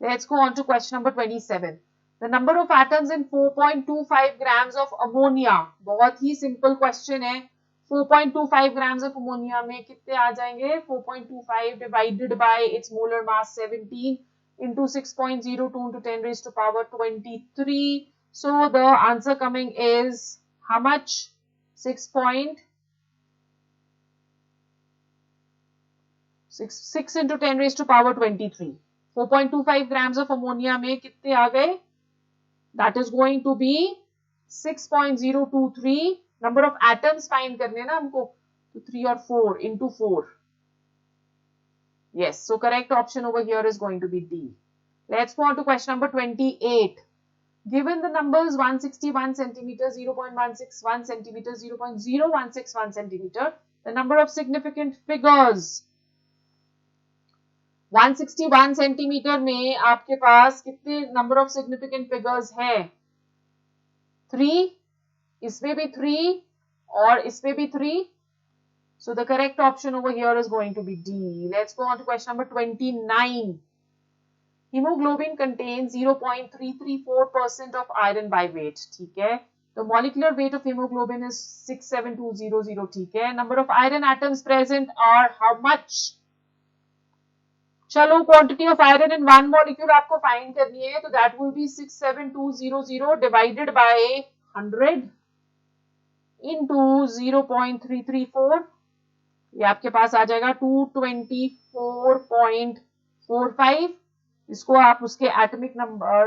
Let's go on to question number 27. The number of atoms in 4.25 grams of ammonia. बहुत ही simple question है. 4.25 grams of ammonia में कितने आ जाएंगे? 4.25 divided by its molar mass 17 into 6.02 into 10 raised to power 23. So the answer coming is how much? 6 into 10 raised to power 23. 4.25 grams of ammonia में कितने आ गए? That is going to be 6.023. Number of atoms find करने ना हमको, तो 3 or 4 into 4. Yes, so correct option over here is going to be D. Let's go on to question number 28. Given the numbers 161 centimeter, 0.161 centimeter, 0.0161 centimeter, the number of significant figures. 161 centimetre में आपके पास कितने number of significant figures है? 3, इसमें भी 3 और इसमें भी 3. So the correct option over here is going to be D. Let's go on to question number 29. Hemoglobin contains 0.334% of iron by weight. ठीक है. The molecular weight of hemoglobin is 67200. ठीक है. Number of iron atoms present are how much? चलो quantity of iron in one molecule आपको find करनी है, तो that will B 67200 divided by 100 into 0.334. ये आपके पास आ जाएगा 224.45. इसको आप उसके एटॉमिक नंबर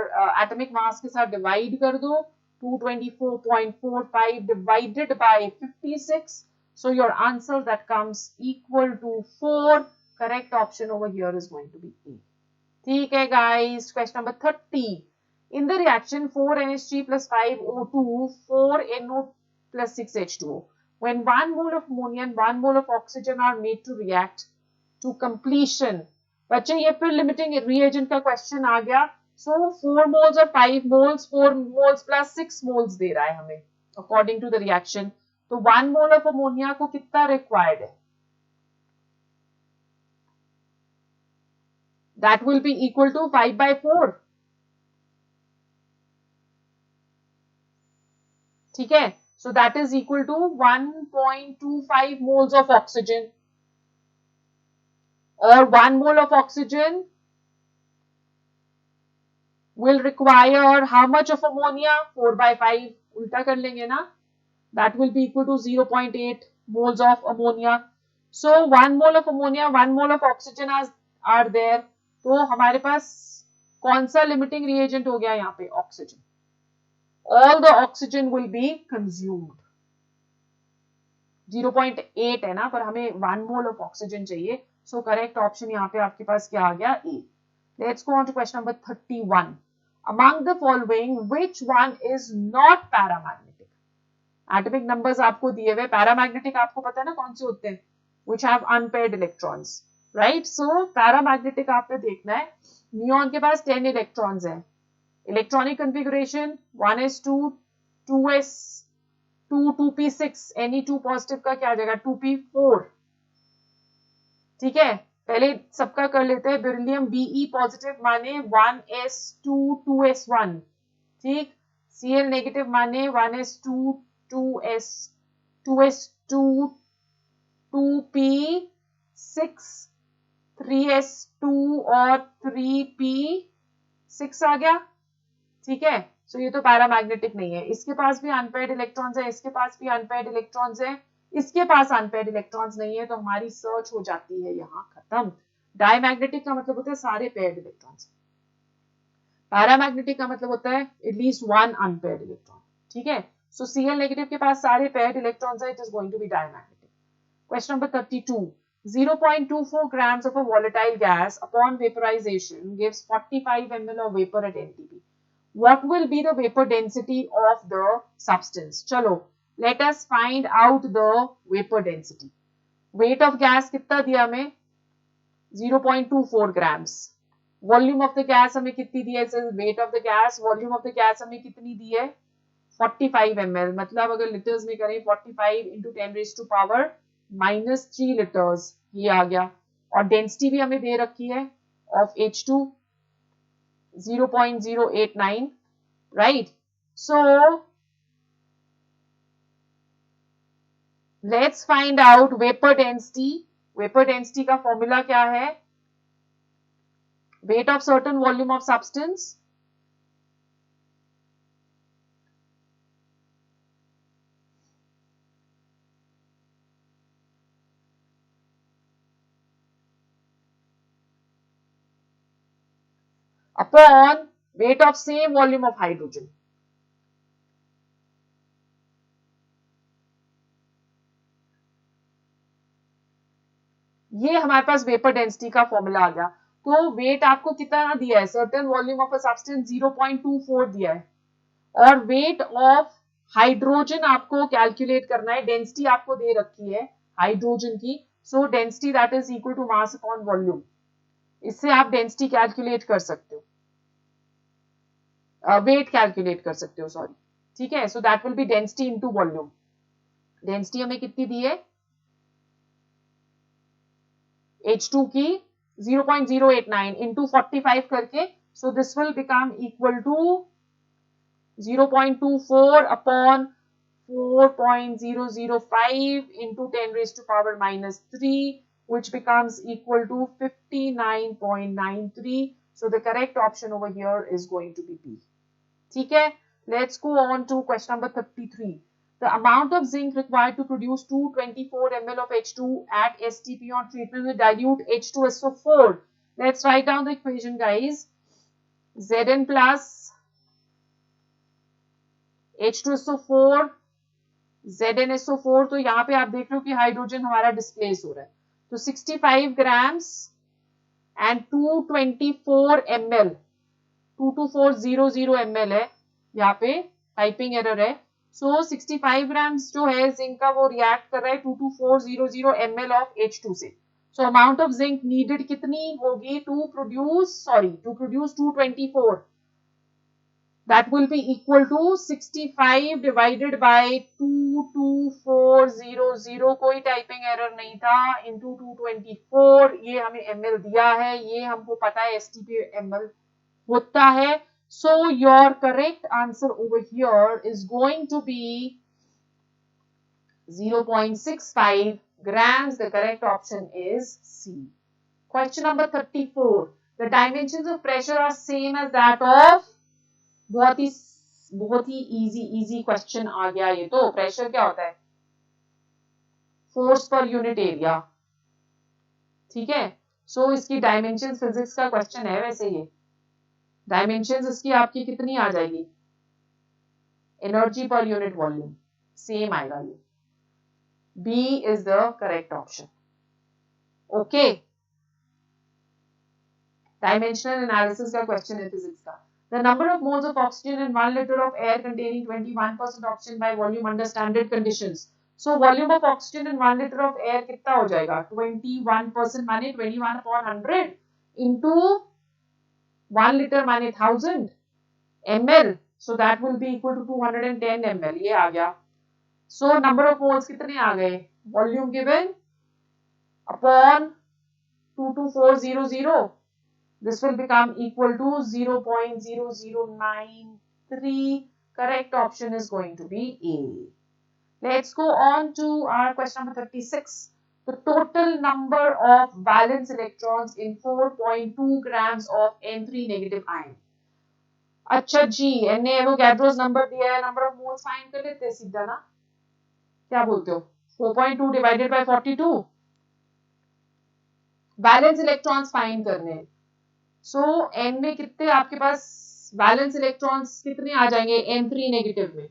एटॉमिक मास के साथ डिवाइड कर दो. 224.45 divided by 56. So your answer that comes equal to 4. Correct option over here is going to be A. ठीक है guys. Question number 30. In the reaction 4NH3 plus 5O2, 4NO plus 6H2O. When 1 mole of ammonia and 1 mole of oxygen are made to react to completion. बच्चे ये फिर limiting reagent का question आ गया. So 4 moles or 5 moles, 4 moles plus 6 moles दे रहा है हमें according to the reaction. तो 1 mole of ammonia को कितना required है? That will be equal to 5 by 4. ठीक है. So that is equal to 1.25 moles of oxygen. Or 1 mole of oxygen will require how much of ammonia? 4 by 5. उल्टा कर लेंगे ना. That will be equal to 0.8 moles of ammonia. So 1 mole of ammonia, 1 mole of oxygen are there. तो हमारे पास कौन सा limiting reagent हो गया यहाँ पे? Oxygen. All the oxygen will be consumed. 0.8 है ना, पर हमें 1 mole of oxygen चाहिए. So correct option यहाँ पे आपके पास क्या आ गया? A. Let's go on to question number 31. Among the following, which one is not paramagnetic? Atomic numbers आपको दिए हुए. Paramagnetic आपको पता है ना कौन से होते हैं? Which have unpaired electrons. Right. So paramagnetic आपने देखना है. नियॉन के पास 10 इलेक्ट्रॉन्स हैं. Electronic configuration 1s2 2s2 2p6. Ne2 positive का क्या आ जाएगा? 2p4. ठीक है. पहले सबका कर लेते हैं. बेरिलियम Be पॉजिटिव माने 1s2 2s1. ठीक. Cl नेगेटिव माने 1s2 2s2 2p6 3s2 और 3p6 आ गया. ठीक है. सो ये तो पैरामैग्नेटिक नहीं है. इसके पास भी अनपेयर्ड इलेक्ट्रॉन्स है, इसके पास भी अनपेयर्ड इलेक्ट्रॉन्स है, इसके पास अनपेयर्ड इलेक्ट्रॉन्स नहीं है. तो हमारी सर्च हो जाती है यहाँ खत्म. डायमैग्नेटिक का मतलब होता है सारे पेयर्ड इलेक्ट्रॉन्स. पैरामैग्नेटिक का मतलब होता है एटलीस्ट वन अनपेयर्ड इलेक्ट्रॉन. ठीक है. सो Cl नेगेटिव के पास सारे पेयर्ड इलेक्ट्रॉन्स है. It is going to be diamagnetic. Question number 32. 0.24 grams of a volatile gas upon vaporization gives 45 ml of vapor at NTP. what will be the vapor density of the substance. चलो, let us find out the vapor density. weight of gas कितना दिया हमें? 0.24 grams. Volume of the gas हमें कितनी दी है? Wait of the gas, volume of the gas हमें कितनी दी है? 45 ml. मतलब अगर लीटर्स में करें 45 इंटू 10⁻³ लीटर्स, ये आ गया. और डेंसिटी भी हमें दे रखी है of H2 0.089, right. So let's find out vapour density. Vapour density का फॉर्मूला क्या है? weight of certain volume of substance upon weight of same volume of hydrogen. ये हमारे पास वेपर डेंसिटी का फॉर्मूला आ गया. तो वेट आपको कितना दिया है? Certain volume of a substance 0.24 दिया है, और वेट ऑफ हाइड्रोजन आपको कैलकुलेट करना है. डेंसिटी आपको दे रखी है हाइड्रोजन की. So density that is equal to mass upon volume. इससे आप डेंसिटी कैलकुलेट कर सकते हो, वेट कैलकुलेट कर सकते हो, सॉरी. ठीक है. So that will B density into volume. Density हमें कितनी दी है? H2 की 0.089 into 45 करके. So this will become equal to 0.24 upon 4.005 into 10⁻³ which becomes equal to 59.93. So the correct option over here is going to be B. ठीक है. Let's go on to question number 33. The amount of zinc required to produce 224 ml of H2 at STP on treatment with dilute H2SO4. Let's write down the equation, guys. Zn plus H2SO4 ZnSO4. तो यहाँ पे आप देख रहे हो कि hydrogen हमारा displace हो रहा है. तो 65 grams and 224 ml, 22400 ml है. यहाँ पे टाइपिंग एरर है. सो 65 ग्राम्स जो है जिंक का, वो रिएक्ट कर रहा है 22400 ml ऑफ H2 से. So amount of zinc needed कितनी होगी to produce 224. That will be equal to 65 divided by 22400. कोई टाइपिंग एरर नहीं था. इनटू 224. ये हमें ml दिया है, ये हमको पता है STP ml होता है. So your correct answer over here is going to be 0.65 grams. The correct option is C. Question number 34. The dimensions of pressure are same as that of. बहुत ही easy question आ गया ये तो. Pressure क्या होता है? Force per unit area. ठीक है. सो इसकी डायमेंशन फिजिक्स का क्वेश्चन है वैसे ये. डायमेंशंस इसकी आपकी कितनी आ जाएगी? Energy per unit volume same आएगा ये. B is the correct option. Okay. Dimensional analysis का क्वेश्चन है फिजिक्स का. The number of moles of oxygen in 1 litre of air containing 21% oxygen by volume under standard conditions. So volume of oxygen in 1 litre of air कितना हो जाएगा? 21% माने 21/100 into 1 liter माने 1000 ml. So that will be equal to 210 ml. ये आ गया. So number of moles कितने आ गए? Volume given upon 22400. This will become equal to 0.0093. Correct option is going to be A. Let's go on to our question number 36. The total number of valence electrons in 4.2 grams of N3 negative ion. अच्छा जी, N Avogadro's number दिया है, number of moles find कर लेते हैं सीधा ना. क्या बोलते हो? 4.2 divided by 42. Balance electrons find करने. सो एन में कितने आपके पास बैलेंस इलेक्ट्रॉन्स कितने आ जाएंगे N3 नेगेटिव में?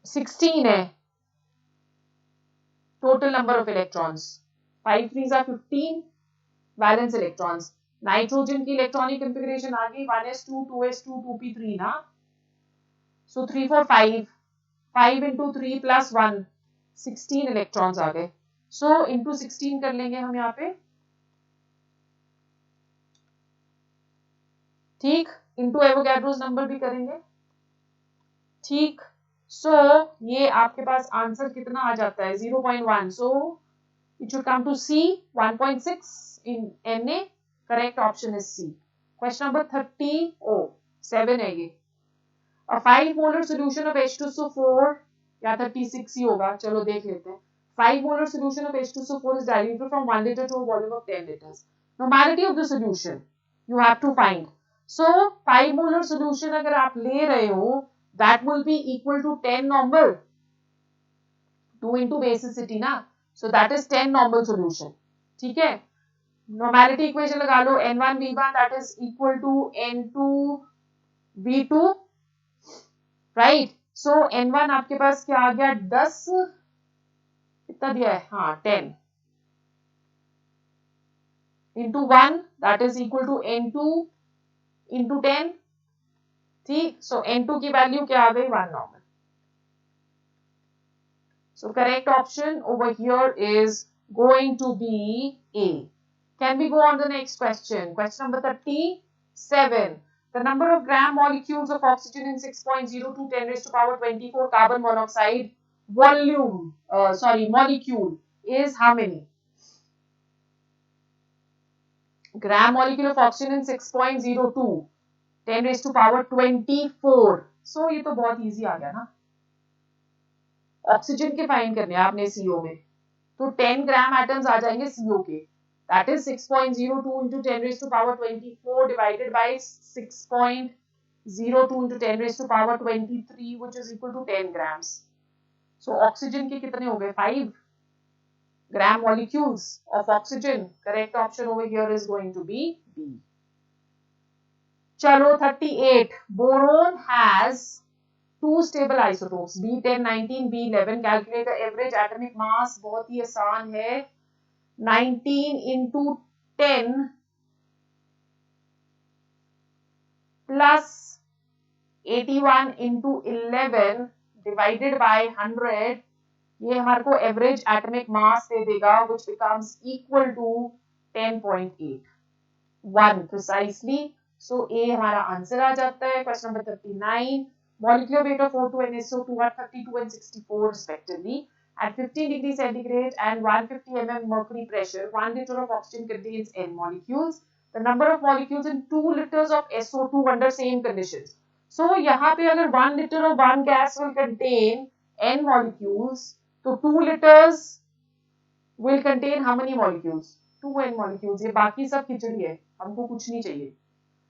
16 है total number of electrons. 5 3s are 15 valence electrons. Nitrogen की इलेक्ट्रॉनिक कंफिगरेशन आ गई 1s2 2s2 2p3 ना, सो 3 4 5 5 into 3 plus 1 16 इलेक्ट्रॉन्स आ गए। सो इंटू 16 कर लेंगे हम यहाँ पे, ठीक, इंटू एवोगैड्रोस नंबर भी करेंगे, ठीक। सो ये आपके पास आंसर कितना आ जाता है 0.1, so it should come to C 1.6 in Na। Correct option is C. Question number 37 है ये। A 5 molar solution of H2SO4 या 36 ही होगा, चलो देख लेते हैं। 5 molar solution of H2SO4 is diluted from 1 liter to a volume of 10 liters. Normality of the solution you have to find. So 5 molar solution अगर आप ले रहे हो that will be equal to 10 normal, 2 into basicity ना, so that is 10 normal solution, ठीक है। Normality equation लगा लो, N1 V1 that is equal to N2 V2, right. So N1 आपके पास क्या आ गया 10, कितना दिया है, हाँ 10 into 1 that is equal to N2 into 10, ठीक। सो N2 की वैल्यू क्या आ गई 1 normal. So correct option over here is going to be A। Can we go on the next question, question number 37। The number of gram molecules of oxygen in 6.02 10 raised to power 24 carbon monoxide molecule is how many? Gram molecule of oxygen in 6.02 10 raised to power 24। So ये तो बहुत easy आ गया ना, oxygen के find करने हैं आपने CO में, तो 10 ग्राम एटम्स आ जाएंगे CO के, that is 6.02 into 10 raised to power 24 divided by 6.02 into 10 raised to power 23 which is equal to 10 grams. So oxygen के कितने हो गए 5 gram molecules of oxygen। Correct option over here is going to be B। चलो 38, boron has 2 stable isotopes B10 19 B11। Calculate the average atomic mass, बहुत ही आसान है, 19 into 10 plus 81 into 11 divided by 100, ये हमारे को एवरेज एटॉमिक मास दे देगा which becomes equal to 10.81 precisely। So A हमारा answer आ जाता है। Question number 39, molecular weight of O2 and SO2 are 32 and 64 respectively at 15 degrees centigrade and 150 mm mercury pressure. 1 liter of oxygen contains n molecules. The number of molecules in 2 liters of SO2 under same conditions. So यहाँ पे अगर 1 liter of one gas will contain n molecules, तो 2 liters will contain how many molecules? 2n molecules। ये बाकी सब खिचड़ी है, हमको कुछ नहीं चाहिए,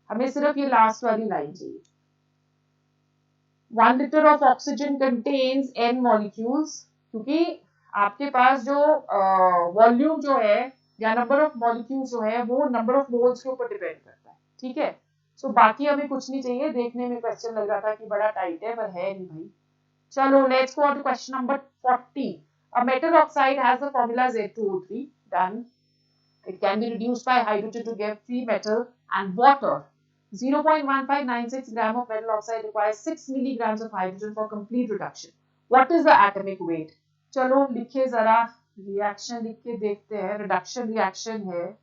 हमें सिर्फ ये लास्ट वाली लाइन चाहिए। 1 liter of oxygen contains n molecules, क्योंकि आपके पास जो वॉल्यूम जो है या नंबर ऑफ मॉलिक्यूल्स जो है वो नंबर ऑफ मोल्स के ऊपर डिपेंड करता है, ठीक है। सो बाकी हमें कुछ नहीं चाहिए। देखने में क्वेश्चन लग रहा था कि बड़ा टाइट है, पर है नहीं भाई। चलो let's go on to question number 40। A metal oxide has the formula Z2O3, done। It can be reduced by hydrogen to give free metal and water। 0.1596 gram of metal oxide requires 6 milligrams of hydrogen for complete reduction। What is the atomic weight? चलो लिखे जरा, reaction लिख के देखते हैं। Reduction reaction है,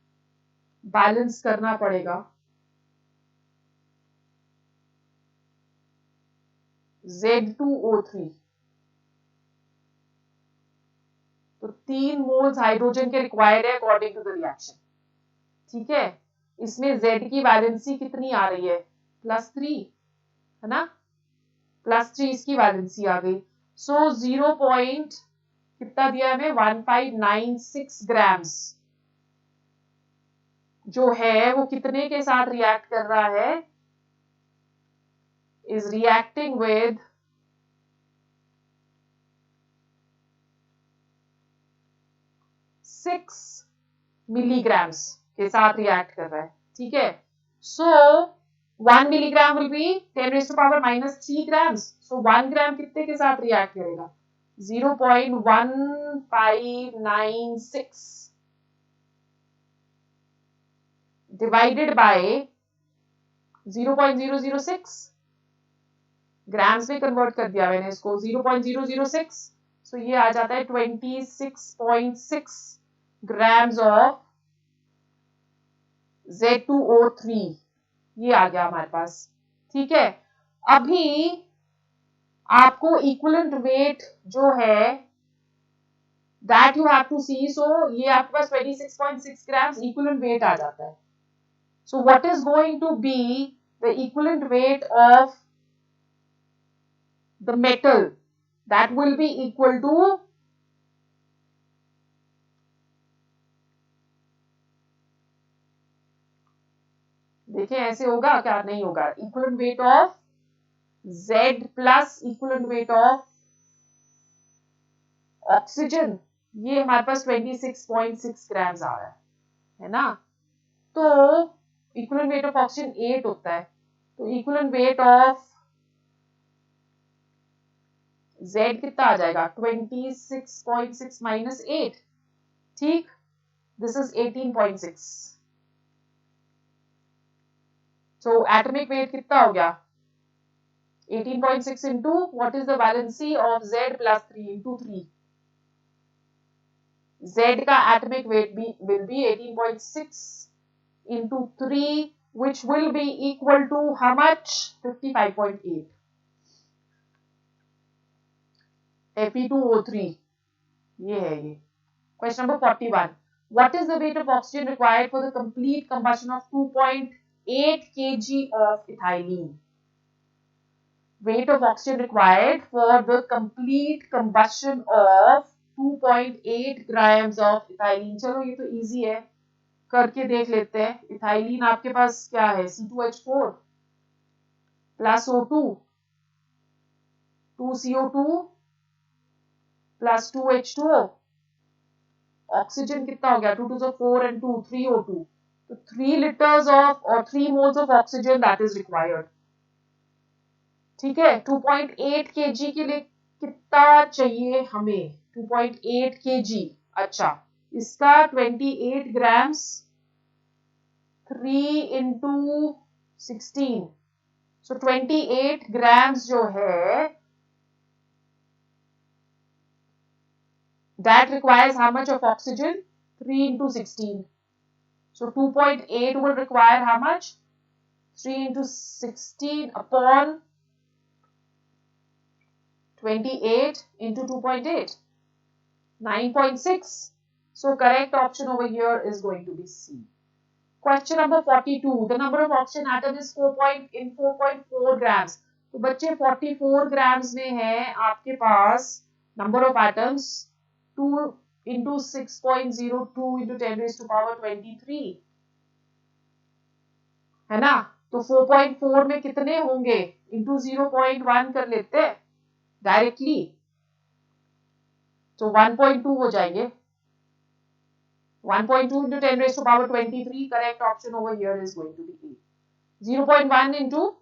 balance करना पड़ेगा। Z2O3 तो 3 मोल्स हाइड्रोजन के रिक्वायर्ड है अकॉर्डिंग टू द रिएक्शन, ठीक है। इसमें Z की वैलेंसी कितनी आ रही है +3, है ना, +3 इसकी वैलेंसी आ गई। सो 0 पॉइंट कितना दिया हमें 1596 ग्राम्स जो है वो कितने के साथ रिएक्ट कर रहा है, इज रिएक्टिंग विद 6 मिलीग्राम्स के साथ रिएक्ट कर रहा है, ठीक है। सो 1 milligram will be 10 raised to power -3 grams। सो 1 ग्राम कितने के साथ रिएक्ट करेगा 0.1596 डिवाइडेड बाय 0.006, ग्राम्स में कन्वर्ट कर दिया मैंने इसको, 0.006, सो ये आ जाता है 26.6 ग्राम्स ऑफ Z2O3, ये आ गया हमारे पास। ठीक है, अभी आपको इक्विवेलेंट वेट जो है that you have to see, so ये आपके पास 26.6 ग्राम्स इक्विवेलेंट वेट आ जाता है। So what is going to be the equivalent weight of the metal, that will be equal to देखिए ऐसे होगा क्या, नहीं होगा, equivalent weight of Z plus equivalent weight of oxygen, ये हमारे पास 26.6 ग्राम्स आ रहा है ना। तो इक्विवेलेंट वेट ऑफ ऑक्सीजन 8 होता है, तो इक्विवेलेंट वेट ऑफ Z कितना आ जाएगा, 26.6 माइनस 8, ठीक, this is 18.6। So atomic weight कितना हो गया, 18.6 into what is the valency of Z plus 3 into 3, Z का atomic weight will be 18.6 into 3, which will be equal to how much, 55.8 Fe2O3, ये है ये। Question number 41, what is the weight of oxygen required for the complete combustion of 2.8 kg of ethylene? Weight of oxygen required for the complete combustion of 2.8 grams of ethylene। चलो ये तो easy है, करके देख लेते हैं। इथाइलिन आपके पास क्या है, C2H4 plus O2, 2CO2 plus 2H2O, oxygen कितना हो गया, 2 to 4 and 2, 3O2, तो 3 liters of or 3 moles of oxygen that is required। ठीक है, 2.8 kg के लिए कितना चाहिए हमें, 2.8 kg, अच्छा इसका 28 ग्राम्स 3 into 16, so 28 grams जो है that requires how much of oxygen, 3 into 16, so 2.8 will require how much, 3 into 16 upon 28 into 2.8, 9.6, so correct option over here is going to be C। Question number 42, the number of oxygen atom is 4.4 grams, तो बच्चे 44 grams में है आपके पास number of atoms, 2 into 6.02 into 10 raised to power 23, है ना, तो 4.4 में कितने होंगे, into 0.1 कर लेते हैं डायरेक्टली, तो 1.2 हो जाएंगे, 1.2 into 10 raised to power 23, correct option over here is going to be E। 0.1 into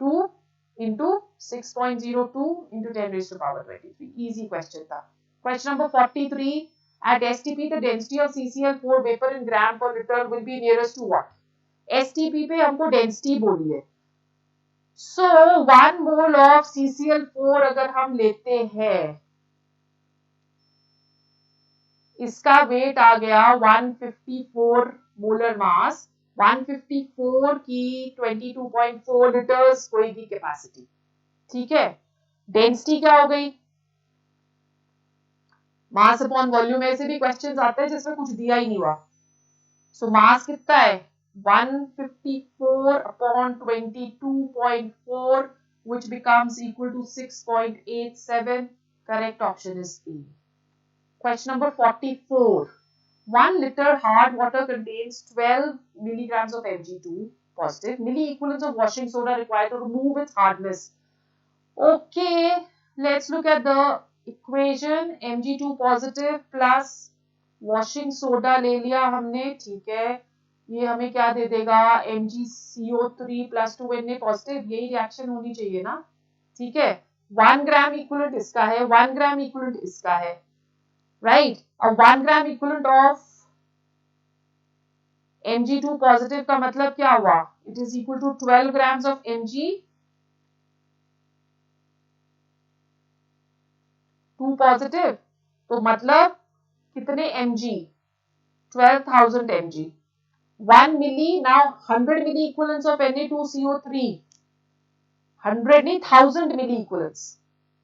2 into 6.02 into 10 raised to power 23, easy question था। Question number 43, at STP the density of CCl4 vapor in gram per liter will be nearest to what? STP पे हमको density बोली है, so 1 mole of CCl4 अगर हम लेते हैं, इसका वेट आ गया 154 मोलर मास, 154 की 22.4 लीटर्स होगी कैपेसिटी। ठीक है, डेंसिटी क्या हो गई, मास अपॉन वॉल्यूम, ऐसे भी क्वेश्चंस आते हैं जिसमें कुछ दिया ही नहीं हुआ, सो मास कितना है 154 upon 22.4 which becomes equal to 6.87, correct option is E। Question number 44. 1 liter hard water contains 12 milligrams of Mg2 positive. Milli-equivalents of washing soda required to remove its hardness. Okay, let's look at the equation. Mg2 positive plus washing soda ले लिया हमने, ठीक है, ये हमें क्या दे देगा, MgCO3 plus 2Na positive, यही रिएक्शन होनी चाहिए ना। ठीक है, 1 ग्राम इक्विवेलेंट इसका है, 1 ग्राम इक्विवेलेंट इसका है, right, a 1 gram equivalent of Mg2 positive का मतलब क्या हुआ? It is equal to 12 grams of Mg2 positive, तो मतलब कितने mg? 12,000 mg. 1 milli, now 100 milli equivalents of Na2CO3. 100 नहीं, 1000 milli equivalents.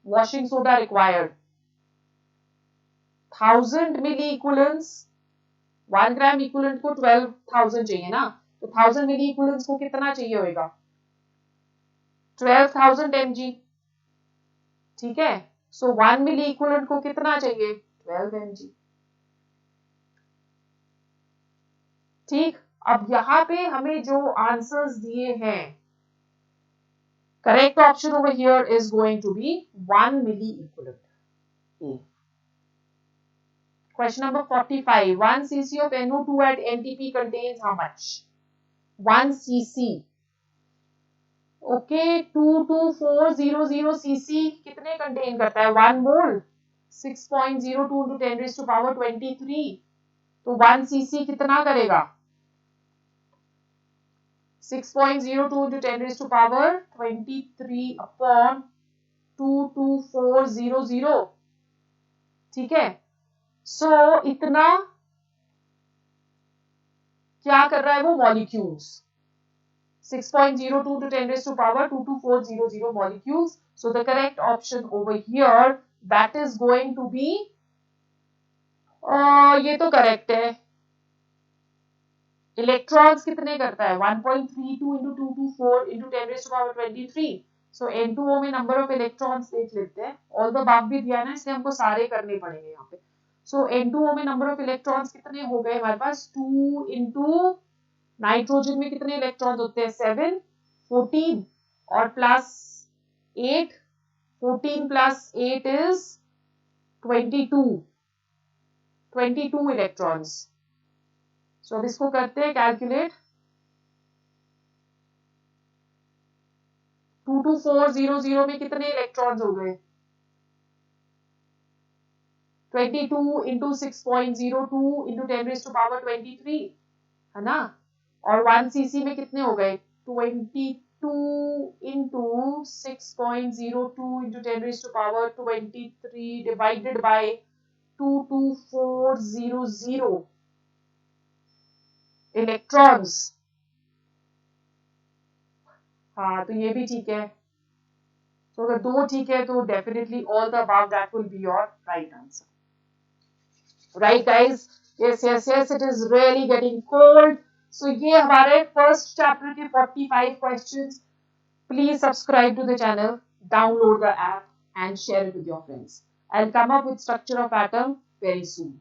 Washing soda required. 1000 milli equivalents. 1 gram equivalent को 12,000 चाहिए ना, तो 1000 मिली इक्विवेलेंट्स को कितना चाहिए होगा? 12,000 mg. ठीक है, सो 1 मिली इक्विवेलेंट को कितना चाहिए? 12 mg. ठीक, अब यहां पे हमें जो आंसर्स दिए हैं, correct option over here is going to be 1 milliequivalent. Question number 45. 1 cc of NO2 at NTP contains how much? 1 cc. Okay, 22400 cc कितने कंटेन करता है? 1 मोल. 6.02 into 10 raised to power 23. तो 1 cc कितना करेगा? 6.02 into 10 raised to power 23 upon 22400. ठीक है, सो इतना क्या कर रहा है वो? Molecules. 6.02 to 10 raised to power 22400 molecules. So the correct option over here, that is going to be ये तो करेक्ट है. इलेक्ट्रॉन्स कितने करता है? 1.32 into 224 into 10 raised to power 23. So N2O में नंबर ऑफ इलेक्ट्रॉन्स देख लेते हैं. ऑल द बाग भी दिया ना, इसलिए हमको सारे करने पड़ेंगे यहाँ पे. So N2O में नंबर ऑफ इलेक्ट्रॉन्स कितने हो गए हमारे पास? 2 into नाइट्रोजन में कितने इलेक्ट्रॉन्स होते हैं? 7, 14 और plus 8. 14 plus 8 is 22 electrons. So अब इसको करते हैं कैलकुलेट. 22400 में कितने इलेक्ट्रॉन्स हो गए? 22 into 6.02 into 10 raised to power 23 है ना. और 1 cc में कितने हो गए? 22 into 6.02 into 10 raised to power 23 divided by 22400 electrons. हाँ, तो ये भी ठीक है. तो अगर दो ठीक है तो definitely all the above that will be your right answer. Right guys? Yes yes yes, it is really getting cold. So ये हमारे फर्स्ट चैप्टर के 45 questions. Please subscribe to the channel, download the app and share it with your friends. I will come up with structure of atom very soon.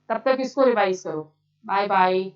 तब तक इसको revise करो. Bye bye.